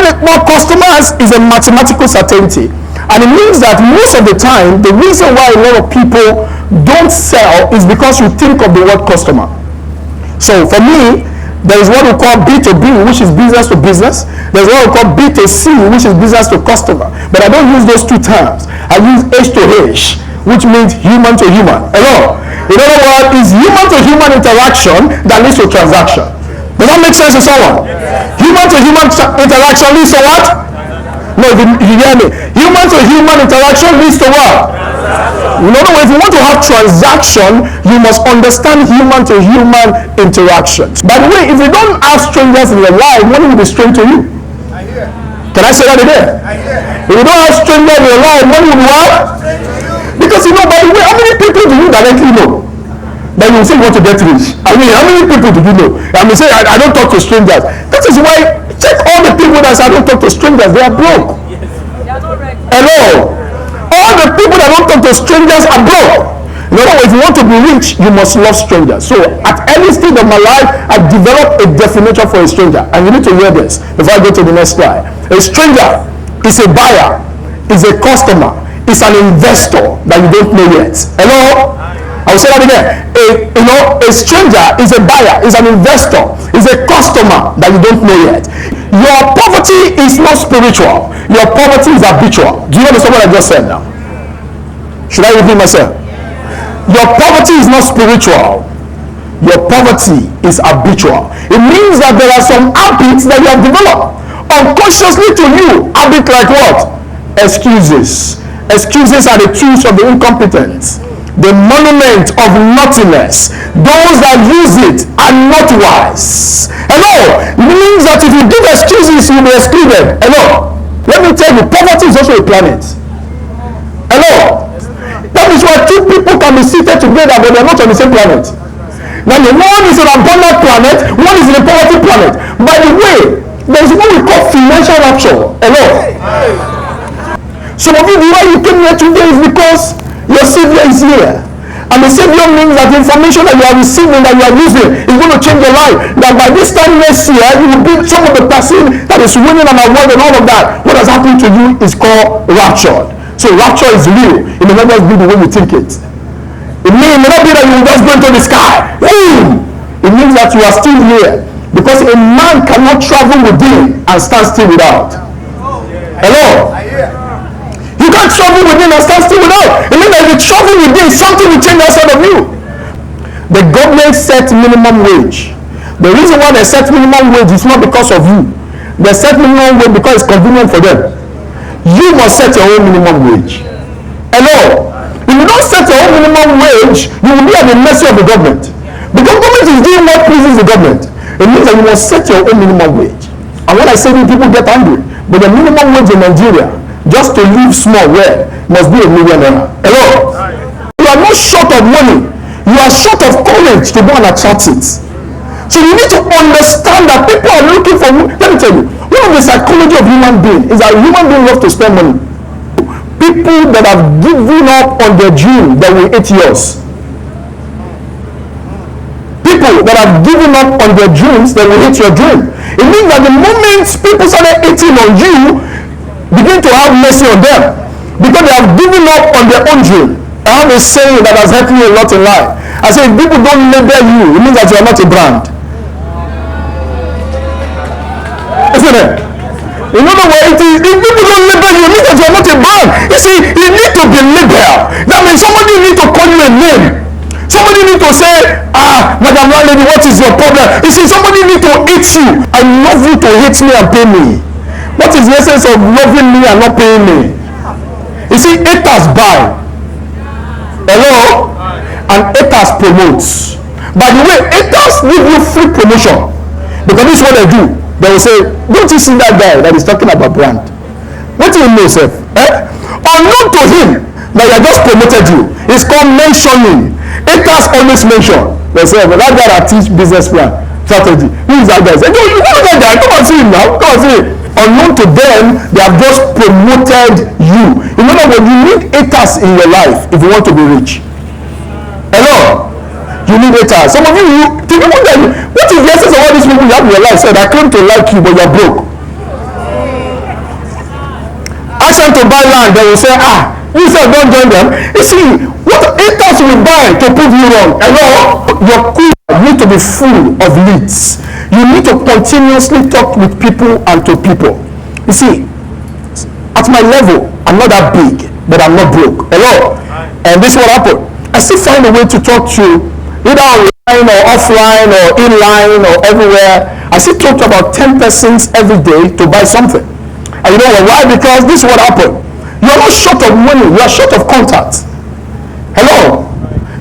Having more customers is a mathematical certainty. And it means that most of the time, the reason why a lot of people don't sell is because you think of the word customer. So for me, there is what we call B2B, which is business to business. There's what we call B2C, which is business to customer. But I don't use those two terms. I use H to H, which means human to human. Hello? In other words, it's human to human interaction that leads to transaction. Does that make sense to someone? Human to human interaction leads to what? No, you hear me. Human to human interaction leads to what? In other words, if you want to have transaction, you must understand human to human interactions. By the way, if you don't have strangers in your life, money will be strange to you. Can I say that again? If you don't have strangers in your life, money will be what? Because you know, by the way, how many people do you directly know that you say you want to get rich? I mean, how many people do you know? I mean, say I don't talk to strangers. That is why, check all the people that say I don't talk to strangers, they are broke. Hello? All the people that don't talk to strangers are broke. In other words, if you want to be rich, you must love strangers. So at any stage of my life, I developed a definition for a stranger. And you need to hear this before I go to the next slide. A stranger is a buyer, is a customer, is an investor that you don't know yet. Hello? I will say that again. A stranger is a buyer, is an investor, is a customer that you don't know yet. Your poverty is not spiritual. Your poverty is habitual. Do you understand what I just said now? Should I repeat myself? Your poverty is not spiritual. Your poverty is habitual. It means that there are some habits that you have developed unconsciously to you. Habit like what? Excuses. Excuses are the tools of the incompetent. The monument of nothingness. Those that use it are not wise. Hello? It means that if you give excuses, you'll be excluded. Hello? Let me tell you, poverty is also a planet. Hello? That is why two people can be seated together, but they're not on the same planet. Now, the one is on an abundant planet, one is in a poverty planet. By the way, there is what we call financial rapture. Hello? Some of you, the why you came here today is because your Savior is here. And the Savior means that the information that you are receiving, that you are using, is going to change your life. That by this time next year, you will be some of the person that is winning an award and all of that. What has happened to you is called rapture. So rapture is real. It may not just be the way you think it. It may not be that you will just go into the sky. Boom! It means that you are still here. Because a man cannot travel within and stand still without. Hello? You can't travel within and stand still without. It means that if you travel within, something will change outside of you. The government set minimum wage. The reason why they set minimum wage is not because of you. They set minimum wage because it's convenient for them. You must set your own minimum wage. Hello? If you don't set your own minimum wage, you will be at the mercy of the government. The government is doing what pleases the government. It means that you must set your own minimum wage. And when I say that, people get angry. But the minimum wage in Nigeria, just to live small, where must be $1 million. Hello? You are not short of money. You are short of courage to go and attract it. So you need to understand that people are looking for. Let me tell you, one of the psychology of human being is that human beings love to spend money. People that have given up on their dream that will eat yours. People that have given up on their dreams that will hit your dream. It means that the moment people started eating on you, begin to have mercy on them because they have given up on their own dream. I have a saying that has helped me a lot in life. I say, if people don't label you, it means that you are not a brand. Isn't it? In other words, if people don't label you, it means that you are not a brand. You see, you need to be labeled. That means somebody need to call you a name. Somebody need to say, Madam Landlady, what is your problem? You see, somebody need to hate you. I love you to hate me and pay me. What is the essence of loving me and not paying me? You see, haters buy. Hello? And haters promotes. By the way, haters give you free promotion. Because this is what they do. They will say, don't you see that guy that is talking about brand? What do you know, sir? Unknown to him that he just promoted you. It's called mentioning. Haters always mention. They say, well, that guy that teach business plan, strategy. Who is that guy? Say, no, you know that guy. Come and see him now. Come and see him. Unknown to them, they have just promoted you. In other words, you need haters in your life if you want to be rich. Hello? You need haters. Some of you think, what is the essence of all these people you have in your life? Said, I claim to like you, but you're broke. person to buy land, they will say, you said don't join them. You see, what haters will buy to prove you wrong? Hello, your cooler need to be full of leads. You need to continuously talk with people and to people. You see, at my level, I'm not that big, but I'm not broke. Hello, and this is what happened. I still find a way to talk to, either online or offline or inline or everywhere. I still talk to about 10 persons every day to buy something. And you know why? Because this is what happened. You're not short of money, you are short of contacts. Hello?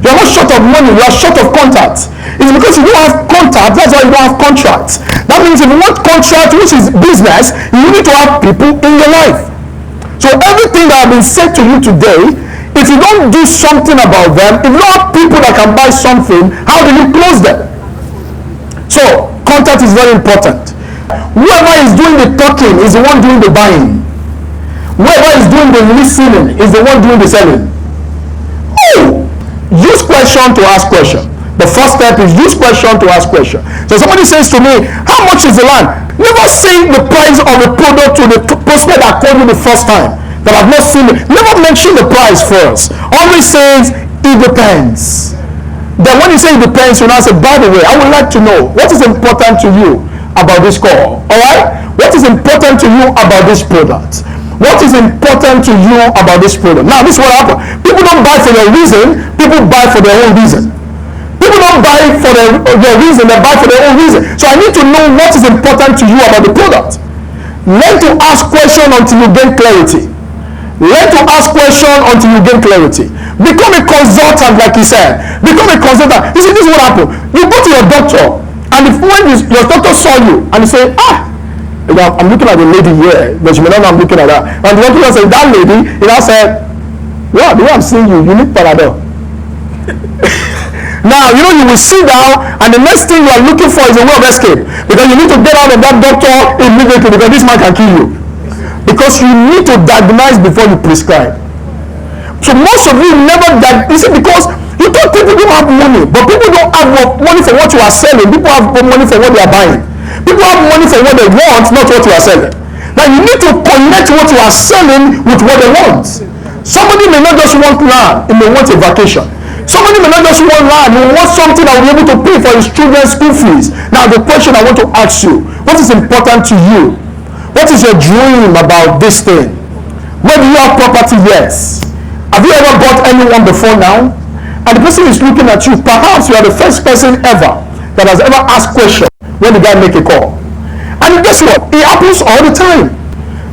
You're not short of money, you are short of contacts. It's because you don't have contacts, that's why you don't have contracts. That means if you want contract, which is business, you need to have people in your life. So everything that has been said to you today, if you don't do something about them, if you don't have people that can buy something, how do you close them? So contact is very important. Whoever is doing the talking is the one doing the buying. Whoever is doing the listening is the one doing the selling. Oh, use question to ask question. The first step is use question to ask question. So somebody says to me, how much is the land? Never say the price of a product to the prospect that called you the first time that I've not seen it. Never mention the price first. Always says it depends. Then when you say it depends, you now say, by the way, I would like to know what is important to you about this call. Alright? What is important to you about this product? What is important to you about this product? Now this is what happens. People don't buy for their reason, people buy for their own reason. People don't buy for their reason, they buy for their own reason. So I need to know what is important to you about the product. Learn to ask questions until you gain clarity. Learn to ask questions until you gain clarity. Become a consultant, like he said. Become a consultant. You see, this is what happens. You go to your doctor, and if when your doctor saw you, and he say, I'm looking at the lady here, but you may not know I'm looking at her. And the doctor said, that lady, he now said, well, the way I'm seeing you, you need Panadol. Now, you will sit down, and the next thing you are looking for is a way of escape. Because you need to get out of that doctor immediately, because this man can kill you. Because you need to diagnose before you prescribe. So most of you never diagnose, because you thought people don't have money, but people don't have money for what you are selling. People have money for what they are buying. People have money for what they want, not what you are selling. Now you need to connect what you are selling with what they want. Somebody may not just want land, he may want a vacation. Somebody may not just want land, he wants something that will be able to pay for his children's school fees. Now the question I want to ask you, what is important to you? What is your dream about this thing? Where do you have property? Yes. Have you ever bought anyone before now? And the person is looking at you. Perhaps you are the first person ever that has ever asked question when the guy make a call. And guess what? It happens all the time.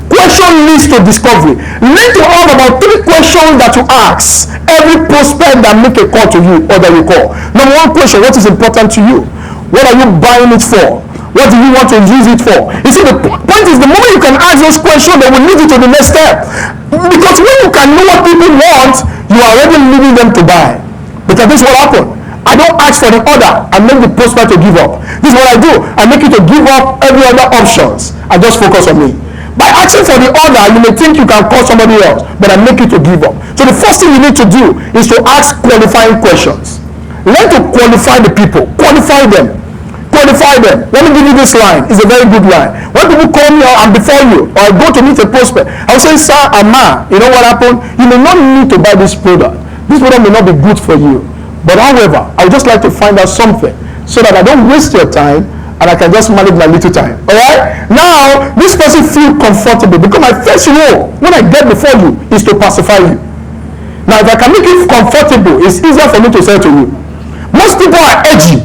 Question leads to discovery. Learn to have about 3 questions that you ask every prospect that make a call to you or that you call. Number 1 question, what is important to you? What are you buying it for? What do you want to use it for? You see, the point is, the moment you can ask those questions, they will lead you to the next step. Because when you can know what people want, you are already leading them to buy. Because this is what happened. I don't ask for the order, I make the prospect to give up. This is what I do. I make you to give up every other options. I just focus on me. By asking for the order, you may think you can call somebody else, but I make you to give up. So the first thing you need to do is to ask qualifying questions. Learn to qualify the people. Qualify them. Qualify them. Let me give you this line. It's a very good line. When people call me and before you, or I go to meet a prospect, I will say, sir, Ama, you know what happened? You may not need to buy this product. This product may not be good for you. But however, I would just like to find out something so that I don't waste your time and I can just manage my little time. Alright? Now, this person feels comfortable because my first role when I get before you is to pacify you. Now, if I can make you comfortable, it's easier for me to sell to you. Most people are edgy.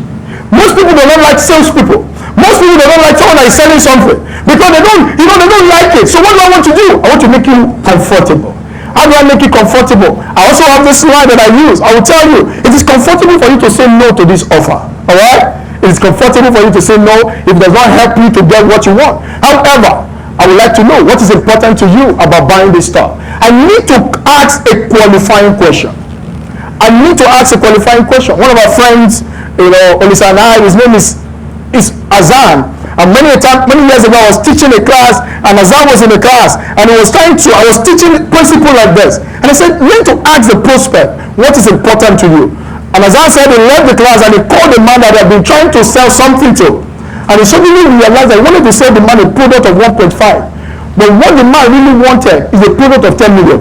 Most people don't like salespeople. Most people don't like someone that is selling something because they don't like it. So what do I want to do? I want to make you comfortable. How do I make it comfortable? I also have this slide that I use. I will tell you, it is comfortable for you to say no to this offer. Alright? It is comfortable for you to say no if it does not help you to get what you want. However, I would like to know what is important to you about buying this stuff. I need to ask a qualifying question. I need to ask a qualifying question. One of our friends, Olisa and I, his name is Azan. And many years ago, I was teaching a class, and Azan was in the class, and I was teaching principle like this. And I said, learn to ask the prospect, what is important to you? And Azan said he left the class, and he called the man that he had been trying to sell something to. And he suddenly realized that he wanted to sell the man a product of 1.5. But what the man really wanted is a product of 10 million.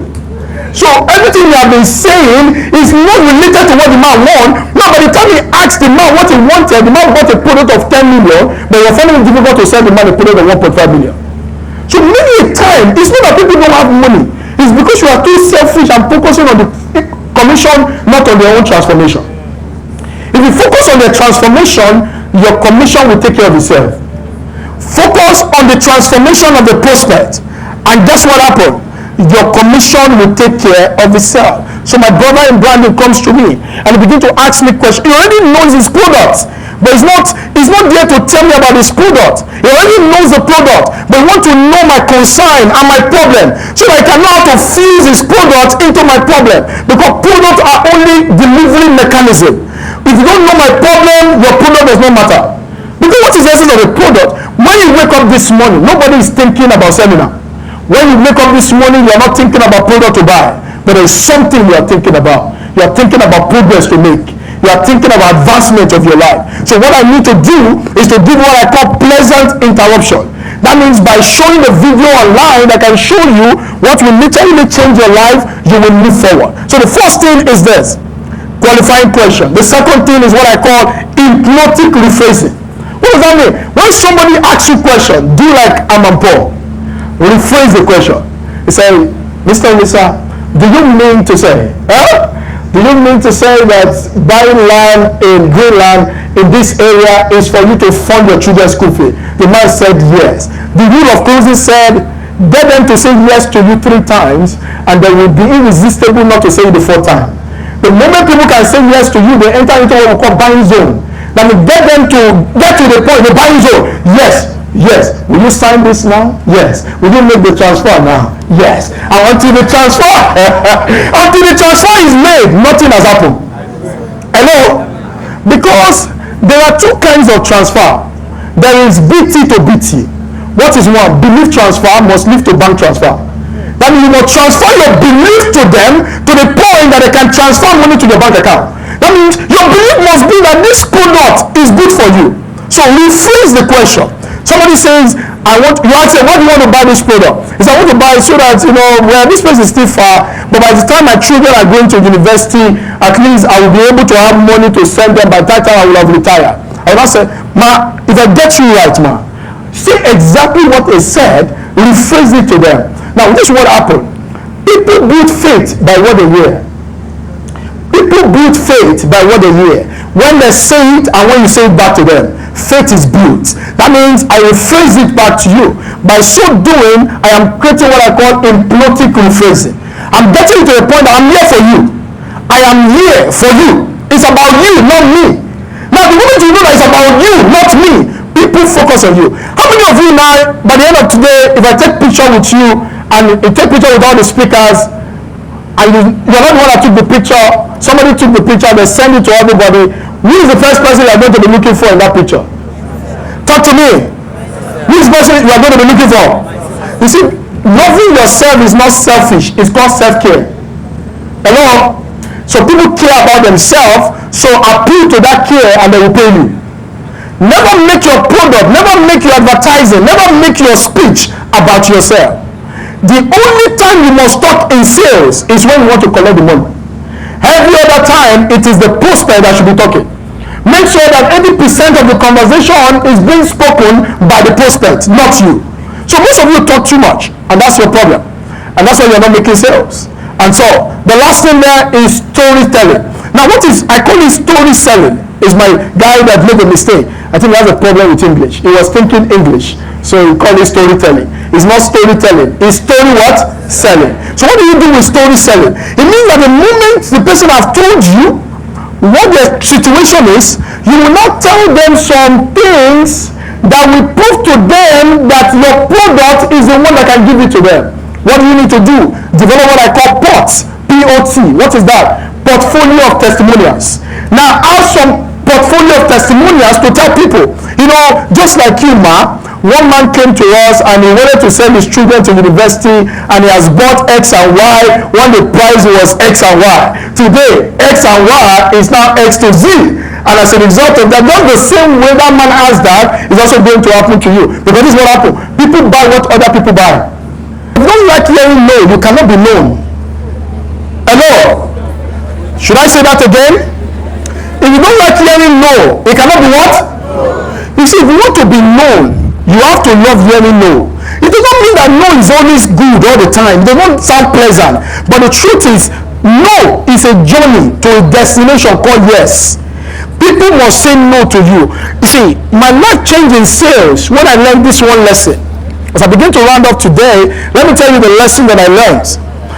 So everything you have been saying is not related to what the man wants. Now, by the time he asked the man what he wanted, the man bought a product of 10 million, but you're finding it difficult to sell the man a product of 1.5 million. So many a time, it's not that people don't have money. It's because you are too selfish and focusing on the commission, not on their own transformation. If you focus on the transformation, your commission will take care of itself. Focus on the transformation of the prospect, and guess what happened? Your commission will take care of itself. So my brother in Brandon comes to me and he begins to ask me questions. He already knows his product, but he's not there to tell me about his product. He already knows the product, but he wants to know my concern and my problem, so that I can know how to fuse his product into my problem. Because products are only delivery mechanism. If you don't know my problem, your product does not matter. Because what is the essence of a product? When you wake up this morning, nobody is thinking about seminar. When you wake up this morning, you are not thinking about product to buy, but there is something you are thinking about. You are thinking about progress to make. You are thinking about advancement of your life. So what I need to do is to give what I call pleasant interruption. That means by showing the video online, I can show you what will literally change your life. You will move forward. So the first thing is this, qualifying question. The second thing is what I call hypnotic rephrasing. What does that mean? When somebody asks you a question, do you like Amman Paul? Rephrase the question. He said, Mr. Lisa, do you mean to say, do you mean to say that buying land in Greenland in this area is for you to fund your children's school fee? The man said yes. The rule of closing said, get them to say yes to you 3 times, and they will be irresistible not to say it the 4th time. The moment people can say yes to you, they enter into what we call buying zone. That will get them to get to the point, the buying zone. Yes. Yes. Will you sign this now? Yes. Will you make the transfer now? Yes. And until the transfer is made, nothing has happened. Hello? Because there are 2 kinds of transfer. There is BT to BT. What is one? Belief transfer must lead to bank transfer. That means you must transfer your belief to them to the point that they can transfer money to your bank account. That means your belief must be that this product is good for you. So rephrase the question. Somebody says, you ask them, what do you want to buy this product? He said, I want to buy it so that, this place is still far, but by the time my children are going to university, at least I will be able to have money to send them. By that time I will have retired. I will not say, ma, if I get you right, ma, say exactly what they said, rephrase it to them. Now, this is what happened. People build faith by what they hear. People build faith by what they hear. When they say it and when you say it back to them, faith is built. That means I rephrase it back to you. By so doing, I am creating what I call hypnotic rephrasing. I'm getting to the point that I'm here for you. I am here for you. It's about you, not me. Now, the moment you know that it's about you, not me, people focus on you. How many of you now, by the end of today, if I take picture with you and you take picture with all the speakers, and you're not the one that took the picture, somebody took the picture, they send it to everybody. Who is the first person you are going to be looking for in that picture? Talk to me. Who is the person you are going to be looking for? You see, loving yourself is not selfish. It's called self-care. Hello? So people care about themselves, so appeal to that care and they will pay you. Never make your product, never make your advertising, never make your speech about yourself. The only time you must talk in sales is when you want to collect the money. Every other time, it is the prospect that should be talking. Make sure that 80% of the conversation is being spoken by the prospect, not you. So most of you talk too much, and that's your problem. And that's why you're not making sales. And so, the last thing there is storytelling. Now, I call it story selling, is my guy that made a mistake. I think he has a problem with English. He was thinking English, so he called it storytelling. It's not storytelling. It's story what? Selling. So what do you do with story selling? It means that the moment the person has told you what the situation is, you will not tell them some things that will prove to them that your product is the one that can give it to them. What do you need to do? Develop what I call POT. P-O-T. What is that? Portfolio of testimonials. Now, have some portfolio of testimonials to tell people. Just like you, ma, one man came to us and he wanted to send his children to university and he has bought X and Y when the price was X and Y. Today, X and Y is now X to Z. And as a result of that, just the same way that man has that is also going to happen to you. Because this is what happens. People buy what other people buy. like hearing no, you cannot be known. Hello? Should I say that again? If you don't like hearing no, it cannot be what? You see, if you want to be known, you have to love hearing no. It does not mean that no is always good all the time. It does not sound pleasant. But the truth is, no is a journey to a destination called yes. People must say no to you. You see, my life changed in sales when I learned this one lesson. As I begin to round up today, let me tell you the lesson that I learned.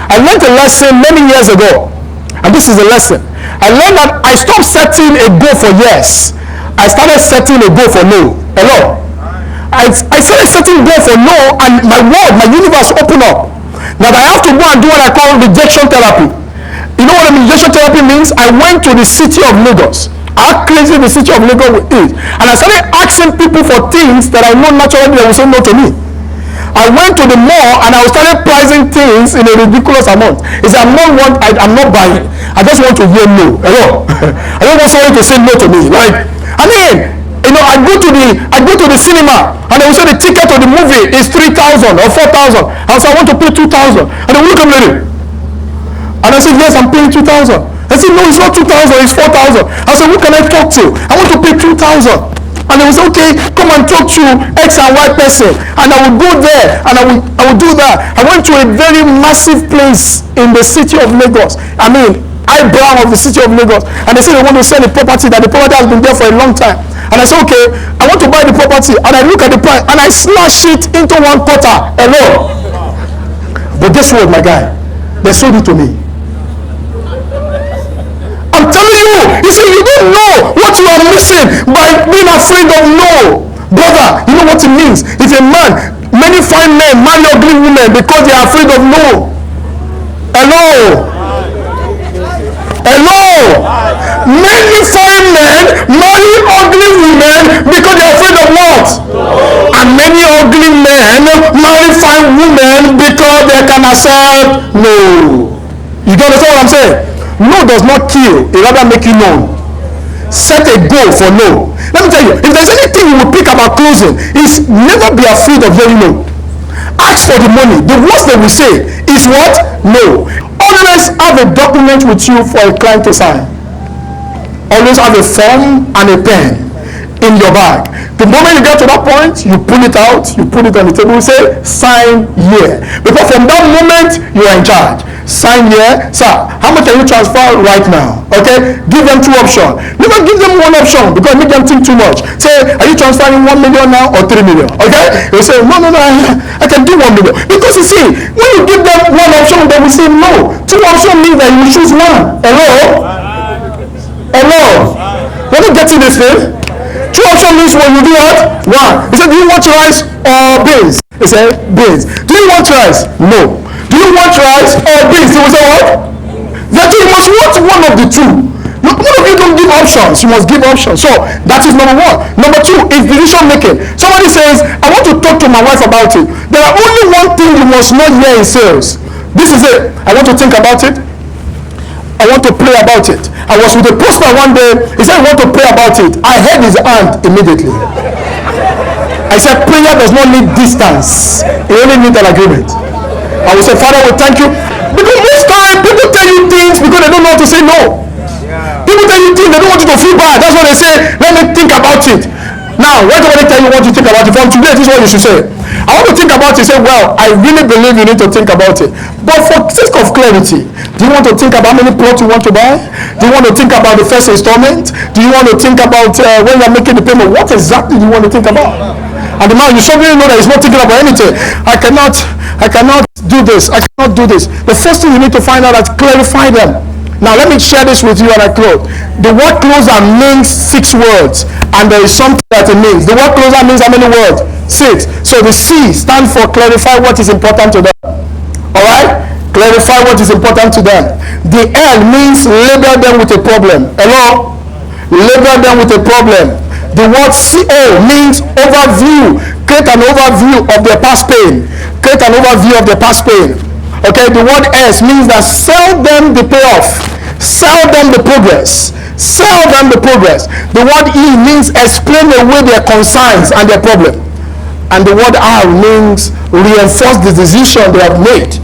I learned a lesson many years ago. And this is the lesson. I learned that I stopped setting a goal for yes. I started setting a goal for no. Hello? I started setting goal for no, and my world, my universe opened up. Now I have to go and do what I call rejection therapy. You know what rejection therapy means? I went to the city of Lagos. How crazy the city of Lagos is. And I started asking people for things that I know naturally they will say no to me. I went to the mall and I started pricing things in a ridiculous amount. It's I'm not buying. I just want to hear no. Hello? I don't want somebody to say no to me. Like, I mean, you know, I go to the cinema and they will say the ticket to the movie is 3,000 or 4,000. I say I want to pay 2,000. And they will look at me. And I said, yes, I'm paying 2,000. I said, no, it's not 2,000, it's 4,000. I said, who can I talk to? I want to pay 2,000. And they will say, okay, come and talk to X and Y person. And I will go there and I will do that. I went to a very massive place in the city of Lagos. I mean, eyebrow of the city of Lagos. And they say they want to sell the property, that the property has been there for a long time. And I said, okay, I want to buy the property. And I look at the price and I slash it into one quarter. Hello. But guess what, my guy? They sold it to me. I'm telling you see, you don't know what you are missing by being afraid of no. Brother, you know what it means? If a man, many fine men marry ugly women because they are afraid of no. Hello. Hello. Many fine men marry ugly women because they are afraid of what? And many ugly men marry fine women because they can accept no. You don't understand what I'm saying? No does not kill, it rather make you known. Set a goal for no. Let me tell you, if there's anything you will pick about closing, is never be afraid of hearing no. Ask for the money. The worst they will say is what? No. Always have a document with you for a client to sign. Always have a form and a pen in your bag. The moment you get to that point, you pull it out, you put it on the table, you say, sign here. Because from that moment, you are in charge. Sign here. Sir, how much can you transfer right now? Okay? Give them two options. Never give them one option because make them think too much. Say, are you transferring 1 million now or 3 million? Okay? They say, no, I can do 1 million. Because you see, when you give them one option, they will say no. Two options mean that you choose one. Hello? Hello? You're not getting this thing? Two options means when you do what? One. He said, do you want rice or beans? He said, beans. Do you want rice? No. Do you want rice or beans? He will say what? That you must want one of the two. One of you don't give options. You must give options. So that is number one. Number two is decision making. Somebody says, I want to talk to my wife about it. There are only one thing you must not hear in sales. This is it. I want to think about it. I want to pray about it. I was with a pastor one day. He said, I want to pray about it. I held his hand immediately. I said, prayer does not need distance. It only needs an agreement. I will say, Father, we thank you. Because most time, people tell you things because they don't know how to say no. People tell you things, they don't want you to feel bad. That's why they say, let me think about it. Now, why do I tell you what to think about it? From today, this is what you should say. I want to think about it. Say, well, I really believe you need to think about it. But for sake of clarity, do you want to think about how many plots you want to buy? Do you want to think about the first installment? Do you want to think about when you're making the payment? What exactly do you want to think about? And the man, you suddenly know that he's not thinking about anything. I cannot do this. I cannot do this. The first thing you need to find out is clarify them. Now let me share this with you and I close. The word closer means 6 words, and there is something that it means. The word closer means how many words? 6. So the C stands for clarify what is important to them. Alright? Clarify what is important to them. The L means label them with a problem. Hello? Label them with a problem. The word CO means overview. Create an overview of their past pain. Create an overview of their past pain. Okay, the word S means that sell them the payoff. Sell them the progress. Sell them the progress. The word E means explain away their concerns and their problem. and the word R means reinforce the decision they have made.